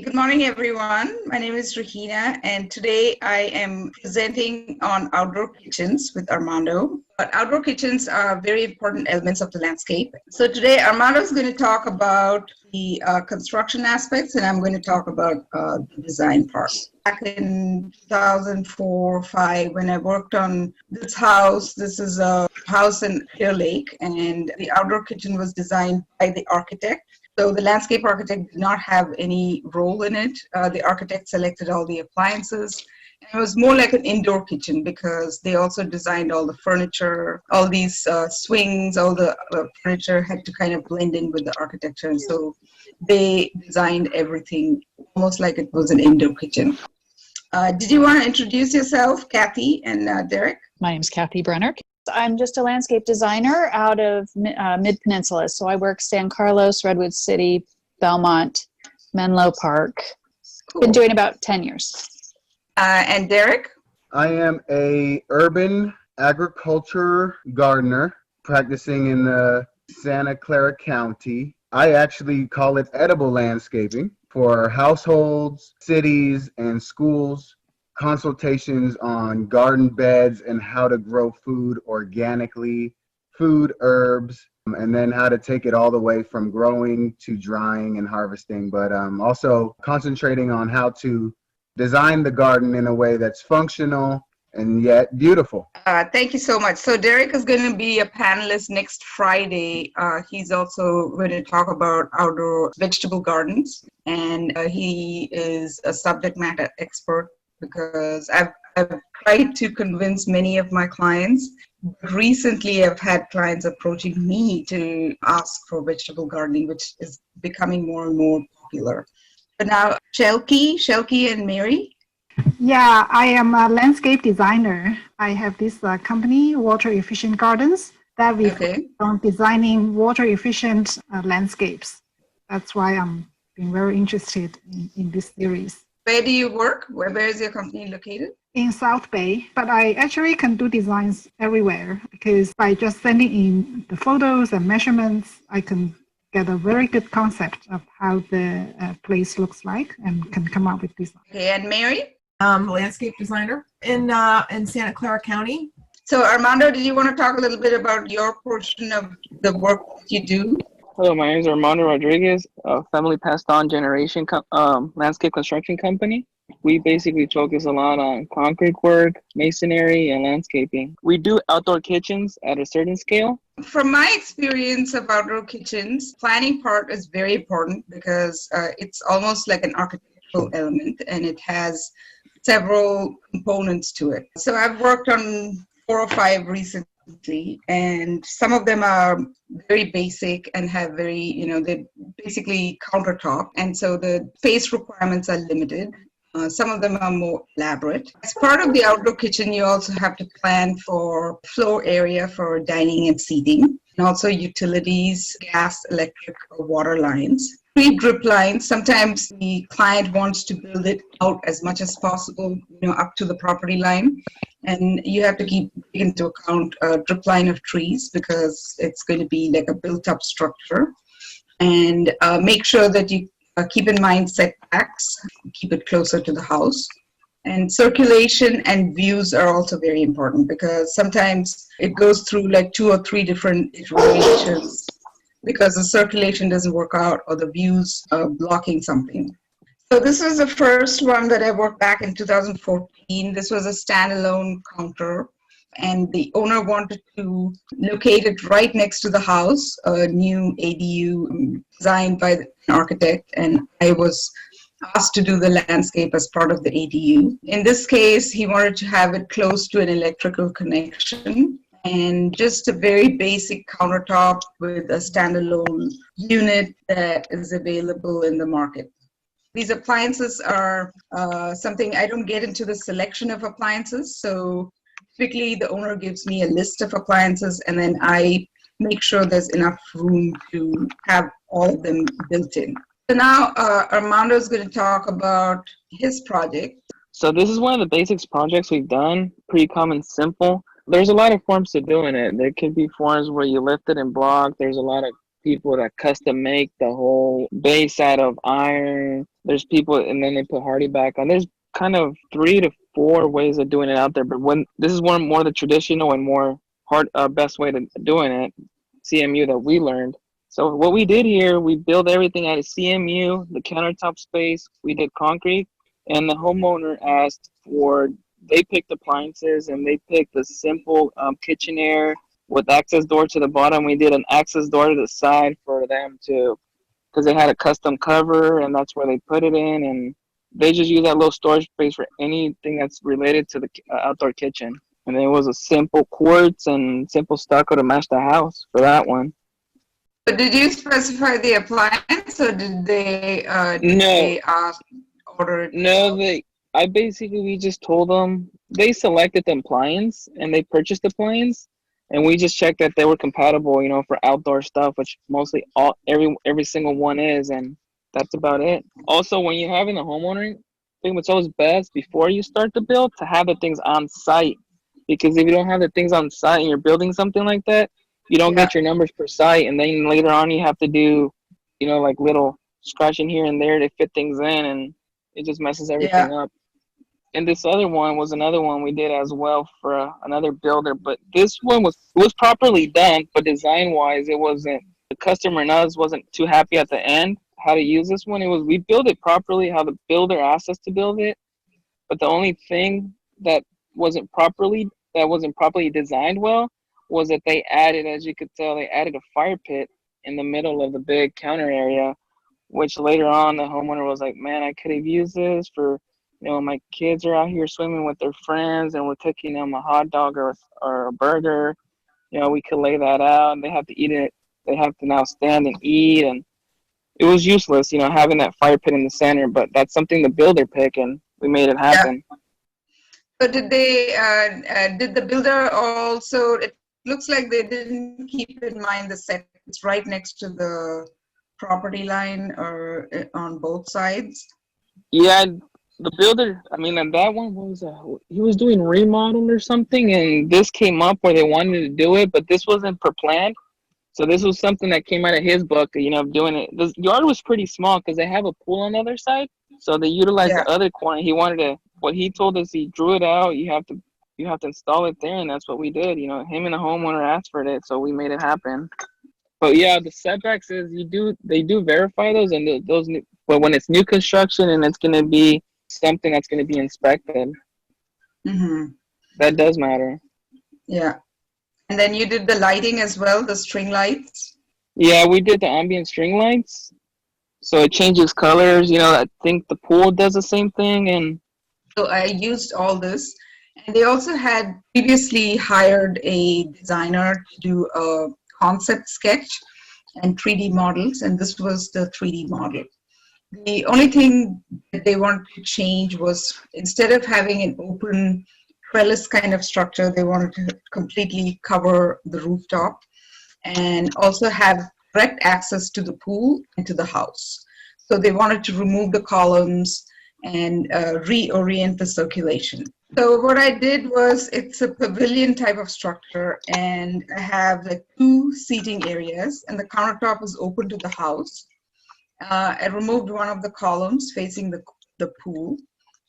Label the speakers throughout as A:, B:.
A: Good morning, everyone. My name is Rahina, and today I am presenting on outdoor kitchens with Armando. But outdoor kitchens are very important elements of the landscape. So today, Armando is going to talk about the construction aspects, and I'm going to talk about the design part. Back in 2004-05, when I worked on this house, this is a house in Clear Lake, and the outdoor kitchen was designed by the architect. So the landscape architect did not have any role in it. The architect selected all the appliances. And it was more like an indoor kitchen because they also designed all the furniture, all these swings, all the furniture had to kind of blend in with the architecture. And so they designed everything almost like it was an indoor kitchen. Did you want to introduce yourself, Kathy and Derek?
B: My name's Kathy Brenner. I'm just a landscape designer out of Mid-Peninsula. So I work San Carlos, Redwood City, Belmont, Menlo Park.
A: Cool.
B: Been doing about 10 years.
A: And Derek?
C: I am a urban agriculture gardener practicing in the Santa Clara County. I actually call it edible landscaping for households, cities, and schools. Consultations on garden beds and how to grow food organically, food, herbs, and then how to take it all the way from growing to drying and harvesting, but also concentrating on how to design the garden in a way that's functional and yet beautiful.
A: Thank you so much. So Derek is going to be a panelist next Friday. He's also going to talk about outdoor vegetable gardens, and he is a subject matter expert because I've tried to convince many of my clients. Recently, I've had clients approaching me to ask for vegetable gardening, which is becoming more and more popular. But now, Shelky and Mary?
D: Yeah, I am a landscape designer. I have this company, Water Efficient Gardens, that we focus on designing water efficient landscapes. That's why I'm being very interested in this series.
A: Where do you work? Where is your company located?
D: In South Bay, but I actually can do designs everywhere because by just sending in the photos and measurements, I can get a very good concept of how the place looks like and can come up with design.
A: Okay, and Mary?
E: Landscape designer in Santa Clara County.
A: So Armando, did you want to talk a little bit about your portion of the work that you do?
F: Hello, my name is Armando Rodriguez, a family passed on generation landscape construction company. We basically focus a lot on concrete work, masonry, and landscaping. We do outdoor kitchens at a certain scale.
A: From my experience of outdoor kitchens, planning part is very important because it's almost like an architectural element and it has several components to it. So I've worked on 4 or 5 recently, and some of them are very basic and have very, they're basically countertop. And so the space requirements are limited. Some of them are more elaborate. As part of the outdoor kitchen, you also have to plan for floor area for dining and seating, and also utilities, gas, electric, or water lines. Pre-drip lines, sometimes the client wants to build it out as much as possible, up to the property line. And you have to keep into account a drip line of trees because it's going to be like a built-up structure. And make sure that you keep in mind setbacks, keep it closer to the house. And circulation and views are also very important because sometimes it goes through like 2 or 3 different iterations because the circulation doesn't work out or the views are blocking something. So this was the first one that I worked back in 2014. This was a standalone counter, and the owner wanted to locate it right next to the house, a new ADU designed by an architect, and I was asked to do the landscape as part of the ADU. In this case, he wanted to have it close to an electrical connection and just a very basic countertop with a standalone unit that is available in the market. These appliances are something I don't get into the selection of appliances. So typically the owner gives me a list of appliances and then I make sure there's enough room to have all of them built in. So now Armando is going to talk about his project.
F: So this is one of the basics projects we've done, pretty common, simple. There's a lot of forms to doing it. There could be forms where you lift it and block. There's a lot of people that custom make the whole base out of iron. There's people, and then they put hardy back on. There's kind of 3 to 4 ways of doing it out there. But when this is one more the traditional and more best way to doing it, CMU that we learned. So what we did here, we built everything out of CMU, the countertop space. We did concrete, and the homeowner asked for. They picked appliances, and they picked the simple kitchenware with access door to the bottom. We did an access door to the side for them to, because they had a custom cover, and that's where they put it in, and they just use that little storage space for anything that's related to the outdoor kitchen. And it was a simple quartz and simple stucco to match the house for that one.
A: But did you specify the appliance, or did they order it?
F: No, we just told them, they selected the appliance and they purchased the appliance, and we just checked that they were compatible, for outdoor stuff, which mostly every single one is, and that's about it. Also, when you're having a homeowner, I think it's always best before you start the build to have the things on site, because if you don't have the things on site and you're building something like that, you don't get your numbers per site, and then later on you have to do, like little scratching here and there to fit things in, and it just messes everything up. And this other one was another one we did as well for another builder, but this one was properly done, but design-wise, it wasn't. The customer and us wasn't too happy at the end how to use this one. We built it properly how the builder asked us to build it, but the only thing that wasn't properly designed well was that they added, as you could tell, they added a fire pit in the middle of the big counter area, which later on the homeowner was like, man, I could have used this for, my kids are out here swimming with their friends and we're cooking them a hot dog or a burger. We could lay that out and they have to eat it. They have to now stand and eat. And it was useless, having that fire pit in the center, but that's something the builder picked and we made it happen.
A: Yeah. So did the builder also, it looks like they didn't keep in mind the set. It's right next to the property line or on both sides.
F: Yeah, the builder, and that one was, he was doing remodel or something, and this came up where they wanted to do it, but this wasn't per plan. So this was something that came out of his book, of doing it. The yard was pretty small because they have a pool on the other side. So they utilized the other corner. What he told us, he drew it out. You have to install it there, and that's what we did. Him and the homeowner asked for it, so we made it happen. But yeah, the setbacks is they do verify those, and but when it's new construction and it's going to be something that's going to be inspected, that does matter. Yeah.
A: And then you did the lighting as well, the string lights?
F: Yeah, we did the ambient string lights. So it changes colors. I think the pool does the same thing. And
A: so I used all this. And they also had previously hired a designer to do a concept sketch and 3D models. And this was the 3D model. The only thing that they wanted to change was, instead of having an open trellis kind of structure, they wanted to completely cover the rooftop and also have direct access to the pool and to the house. So they wanted to remove the columns and reorient the circulation. So what I did was, it's a pavilion type of structure, and I have 2 seating areas, and the countertop is open to the house. I removed one of the columns facing the pool.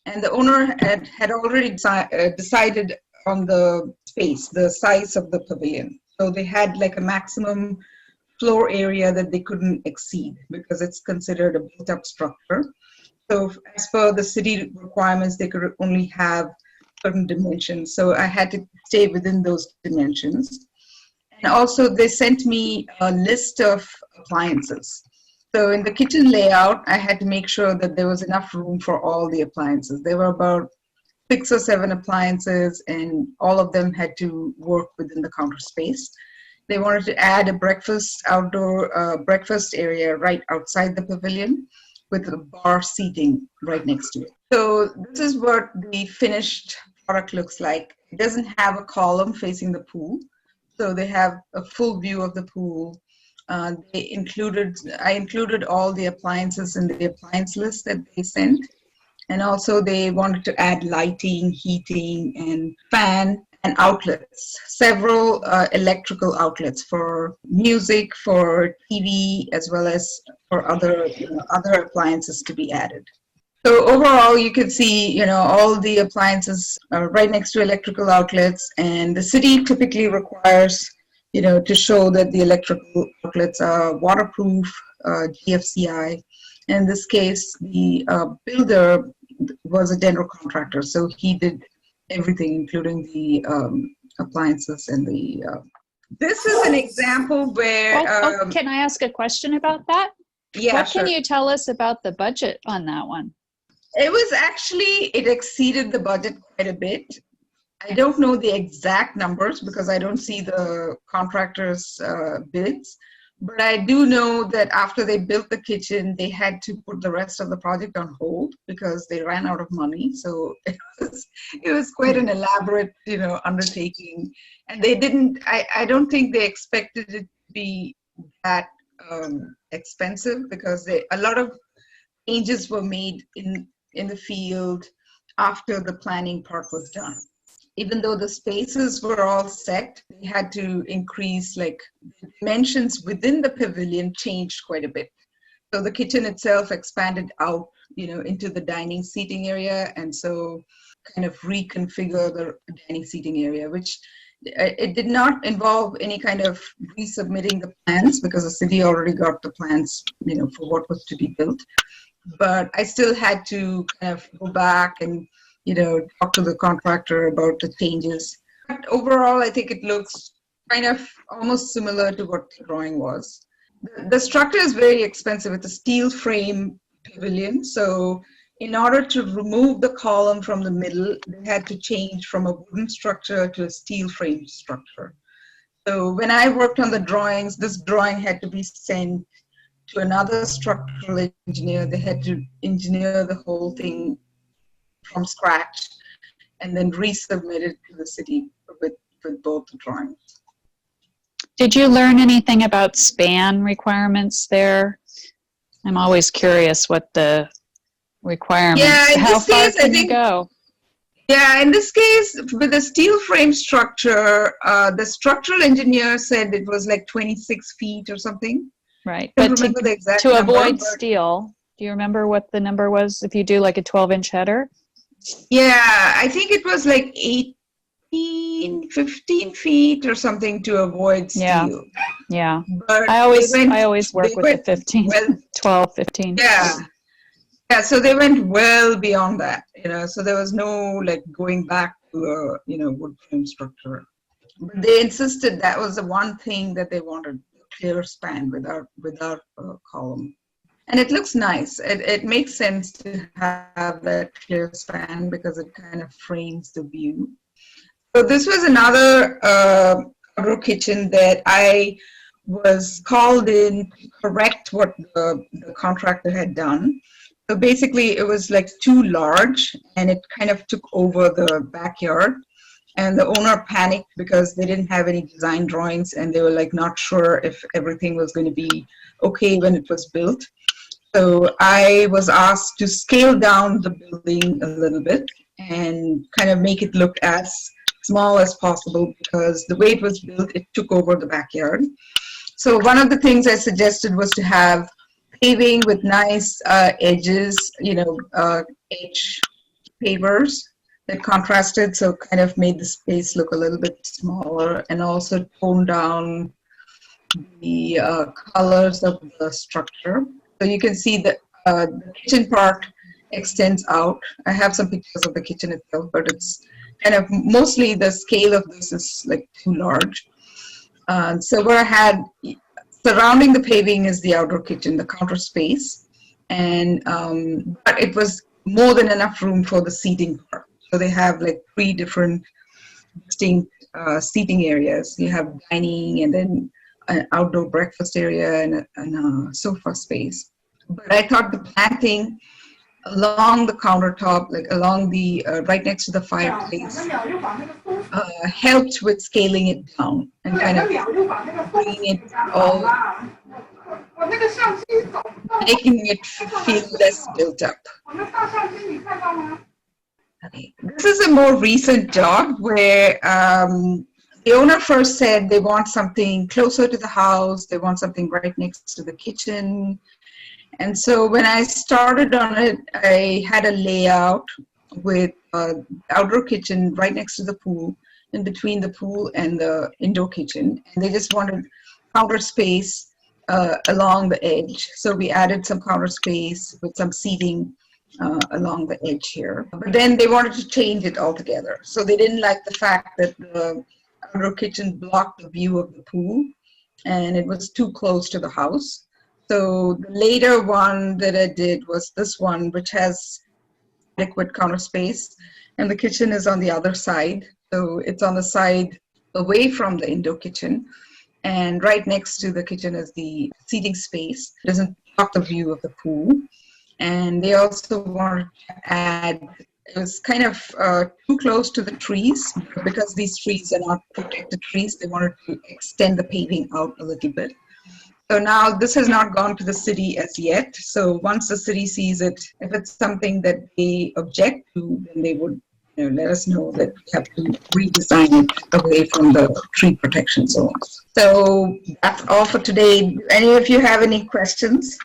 A: And the owner had already decided on the space, the size of the pavilion. So they had a maximum floor area that they couldn't exceed because it's considered a built-up structure. So as per the city requirements, they could only have certain dimensions. So I had to stay within those dimensions. And also they sent me a list of appliances. So in the kitchen layout, I had to make sure that there was enough room for all the appliances. There were about 6 or 7 appliances, and all of them had to work within the counter space. They wanted to add a outdoor breakfast area right outside the pavilion with a bar seating right next to it. So this is what the finished product looks like. It doesn't have a column facing the pool. So they have a full view of the pool. I included all the appliances in the appliance list that they sent. And also they wanted to add lighting, heating, and fan and outlets, several electrical outlets for music, for TV, as well as for other other appliances to be added. So overall, you can see, all the appliances are right next to electrical outlets, and the city typically requires, to show that the electrical outlets are waterproof, GFCI. In this case, the builder was a general contractor, so he did everything, including the appliances and the. This is an example where.
B: Can I ask a question about that?
A: Yeah,
B: what
A: sure.
B: can you tell us about the budget on that one?
A: It exceeded the budget quite a bit. I don't know the exact numbers because I don't see the contractor's bids, but I do know that after they built the kitchen, they had to put the rest of the project on hold because they ran out of money. So it was quite an elaborate, undertaking. And they didn't, I don't think they expected it to be that expensive because a lot of changes were made in the field after the planning part was done. Even though the spaces were all set, they had to increase, like, the dimensions within the pavilion changed quite a bit. So the kitchen itself expanded out, into the dining seating area, and so kind of reconfigure the dining seating area, which it did not involve any kind of resubmitting the plans because the city already got the plans, for what was to be built. But I still had to kind of go back and, talk to the contractor about the changes. But overall, I think it looks kind of almost similar to what the drawing was. The structure is very expensive. It's a steel frame pavilion. So in order to remove the column from the middle, they had to change from a wooden structure to a steel frame structure. So when I worked on the drawings, this drawing had to be sent to another structural engineer. They had to engineer the whole thing from scratch and then resubmit it to the city with both the drawings.
B: Did you learn anything about span requirements there? I'm always curious what the requirements, how far can you go?
A: Yeah, in this case, with the steel frame structure, the structural engineer said it was like 26 feet or something.
B: Right, but to avoid steel, do you remember what the number was if you do like a 12-inch header?
A: Yeah, I think it was like 15 feet or something to avoid steel.
B: Yeah.
A: But
B: I always work with the 15, 12, 15.
A: Yeah. Yeah, so they went well beyond that, so there was no like going back to a, wood frame structure. But they insisted that was the one thing that they wanted, clear span without a column. And it looks nice. It makes sense to have that clear span because it kind of frames the view. So this was another outdoor kitchen that I was called in to correct what the contractor had done. So basically it was like too large and it kind of took over the backyard. And the owner panicked because they didn't have any design drawings and they were like not sure if everything was going to be okay when it was built. So I was asked to scale down the building a little bit and kind of make it look as small as possible because the way it was built, it took over the backyard. So one of the things I suggested was to have paving with nice edges, edge pavers that contrasted, so kind of made the space look a little bit smaller and also toned down the colors of the structure. So you can see that the kitchen part extends out. I have some pictures of the kitchen itself, but it's kind of mostly the scale of this is like too large. So where I had surrounding the paving is the outdoor kitchen, the counter space, and but it was more than enough room for the seating part. So they have like 3 different distinct seating areas. You have dining and then an outdoor breakfast area and a sofa space. But I thought the planting along the countertop, like along the right next to the fireplace, helped with scaling it down and kind of bringing it all, making it feel less built up. Okay. This is a more recent job where the owner first said they want something closer to the house, they want something right next to the kitchen. And so when I started on it, I had a layout with outdoor kitchen right next to the pool, in between the pool and the indoor kitchen. And they just wanted counter space along the edge. So we added some counter space with some seating along the edge here. But then they wanted to change it altogether. So they didn't like the fact that the outdoor kitchen blocked the view of the pool and it was too close to the house. So the later one that I did was this one, which has adequate counter space, and the kitchen is on the other side. So it's on the side away from the indoor kitchen, and right next to the kitchen is the seating space. It doesn't block the view of the pool. And they also wanted to add, it was kind of too close to the trees, because these trees are not protected trees. They wanted to extend the paving out a little bit. So now this has not gone to the city as yet. So once the city sees it, if it's something that they object to, then they would let us know that we have to redesign it away from the tree protection zones. So that's all for today. Do any of you have any questions?